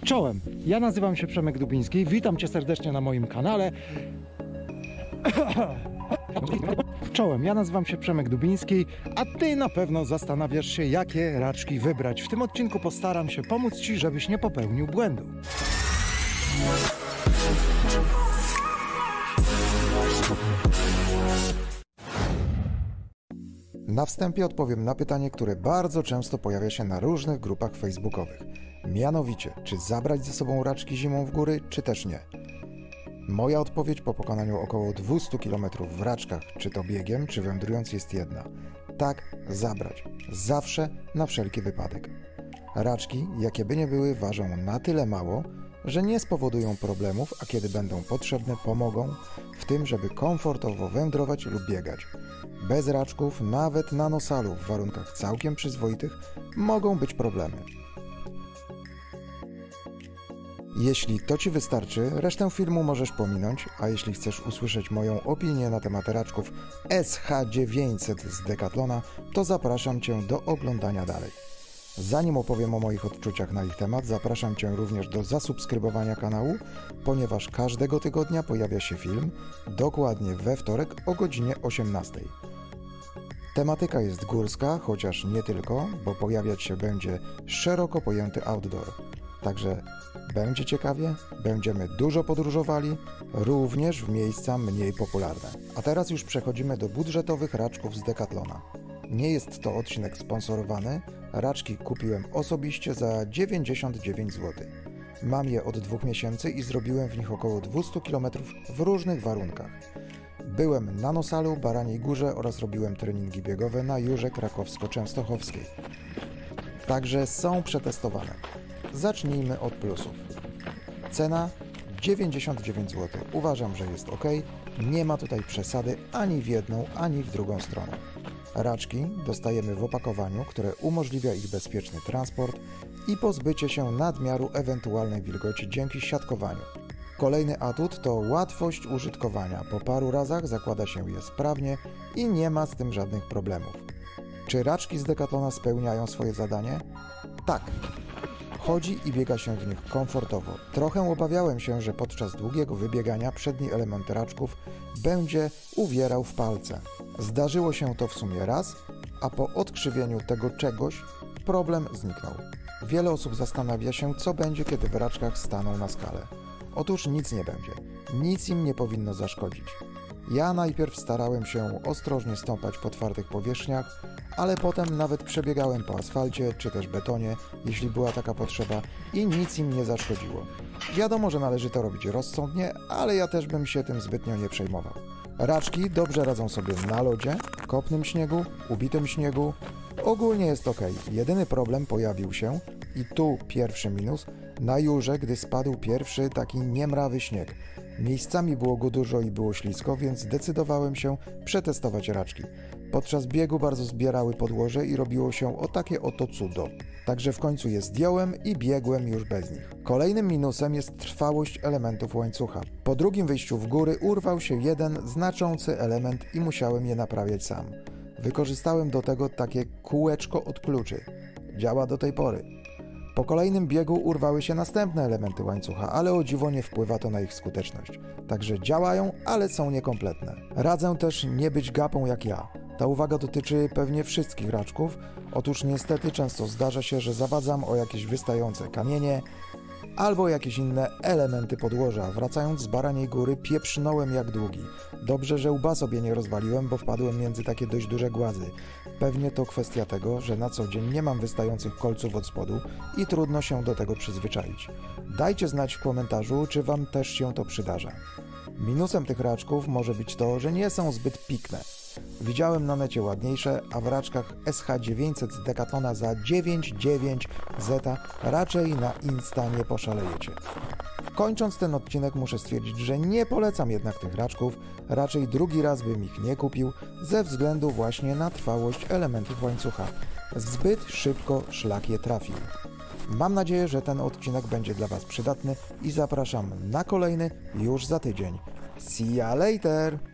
Czołem, ja nazywam się Przemek Dubiński, witam Cię serdecznie na moim kanale. Czołem, ja nazywam się Przemek Dubiński, a Ty na pewno zastanawiasz się, jakie raczki wybrać. W tym odcinku postaram się pomóc Ci, żebyś nie popełnił błędu. Na wstępie odpowiem na pytanie, które bardzo często pojawia się na różnych grupach facebookowych. Mianowicie, czy zabrać ze sobą raczki zimą w góry, czy też nie? Moja odpowiedź po pokonaniu około 200 km w raczkach, czy to biegiem, czy wędrując, jest jedna. Tak, zabrać. Zawsze, na wszelki wypadek. Raczki, jakie by nie były, ważą na tyle mało, że nie spowodują problemów, a kiedy będą potrzebne, pomogą w tym, żeby komfortowo wędrować lub biegać. Bez raczków, nawet na nosalu w warunkach całkiem przyzwoitych, mogą być problemy. Jeśli to Ci wystarczy, resztę filmu możesz pominąć, a jeśli chcesz usłyszeć moją opinię na temat raczków SH900 z Decathlona, to zapraszam Cię do oglądania dalej. Zanim opowiem o moich odczuciach na ich temat, zapraszam Cię również do zasubskrybowania kanału, ponieważ każdego tygodnia pojawia się film, dokładnie we wtorek o godzinie 18. Tematyka jest górska, chociaż nie tylko, bo pojawiać się będzie szeroko pojęty outdoor. Także będzie ciekawie, będziemy dużo podróżowali, również w miejsca mniej popularne. A teraz już przechodzimy do budżetowych raczków z Decathlona. Nie jest to odcinek sponsorowany, raczki kupiłem osobiście za 99 zł. Mam je od 2 miesięcy i zrobiłem w nich około 200 km w różnych warunkach. Byłem na Nosalu, Baraniej Górze oraz robiłem treningi biegowe na Jurze Krakowsko-Częstochowskiej. Także są przetestowane. Zacznijmy od plusów. Cena 99 zł. Uważam, że jest ok. Nie ma tutaj przesady ani w jedną, ani w drugą stronę. Raczki dostajemy w opakowaniu, które umożliwia ich bezpieczny transport i pozbycie się nadmiaru ewentualnej wilgoci dzięki siatkowaniu. Kolejny atut to łatwość użytkowania. Po paru razach zakłada się je sprawnie i nie ma z tym żadnych problemów. Czy raczki z Decathlona spełniają swoje zadanie? Tak. Chodzi i biega się w nich komfortowo. Trochę obawiałem się, że podczas długiego wybiegania przedni element raczków będzie uwierał w palce. Zdarzyło się to w sumie raz, a po odkrzywieniu tego czegoś problem zniknął. Wiele osób zastanawia się, co będzie, kiedy w raczkach staną na skalę. Otóż nic nie będzie. Nic im nie powinno zaszkodzić. Ja najpierw starałem się ostrożnie stąpać po twardych powierzchniach, ale potem nawet przebiegałem po asfalcie czy też betonie, jeśli była taka potrzeba i nic im nie zaszkodziło. Wiadomo, że należy to robić rozsądnie, ale ja też bym się tym zbytnio nie przejmował. Raczki dobrze radzą sobie na lodzie, kopnym śniegu, ubitym śniegu. Ogólnie jest ok. Jedyny problem pojawił się, i tu pierwszy minus, na Jurze, gdy spadł pierwszy taki niemrawy śnieg. Miejscami było go dużo i było ślisko, więc zdecydowałem się przetestować raczki. Podczas biegu bardzo zbierały podłoże i robiło się o takie oto cudo. Także w końcu je zdjąłem i biegłem już bez nich. Kolejnym minusem jest trwałość elementów łańcucha. Po drugim wyjściu w góry urwał się jeden znaczący element i musiałem je naprawiać sam. Wykorzystałem do tego takie kółeczko od kluczy. Działa do tej pory. Po kolejnym biegu urwały się następne elementy łańcucha, ale o dziwo nie wpływa to na ich skuteczność. Także działają, ale są niekompletne. Radzę też nie być gapą jak ja. Ta uwaga dotyczy pewnie wszystkich raczków. Otóż niestety często zdarza się, że zawadzam o jakieś wystające kamienie albo jakieś inne elementy podłoża. Wracając z Baraniej Góry pieprznąłem jak długi. Dobrze, że łba sobie nie rozwaliłem, bo wpadłem między takie dość duże głazy. Pewnie to kwestia tego, że na co dzień nie mam wystających kolców od spodu i trudno się do tego przyzwyczaić. Dajcie znać w komentarzu, czy Wam też się to przydarza. Minusem tych raczków może być to, że nie są zbyt pikne. Widziałem na necie ładniejsze, a w raczkach SH900 z Decathlona za 9,9 zeta raczej na Insta nie poszalejecie. Kończąc ten odcinek muszę stwierdzić, że nie polecam jednak tych raczków, raczej drugi raz bym ich nie kupił ze względu właśnie na trwałość elementów łańcucha. Zbyt szybko szlak je trafił. Mam nadzieję, że ten odcinek będzie dla Was przydatny i zapraszam na kolejny już za tydzień. See ya later!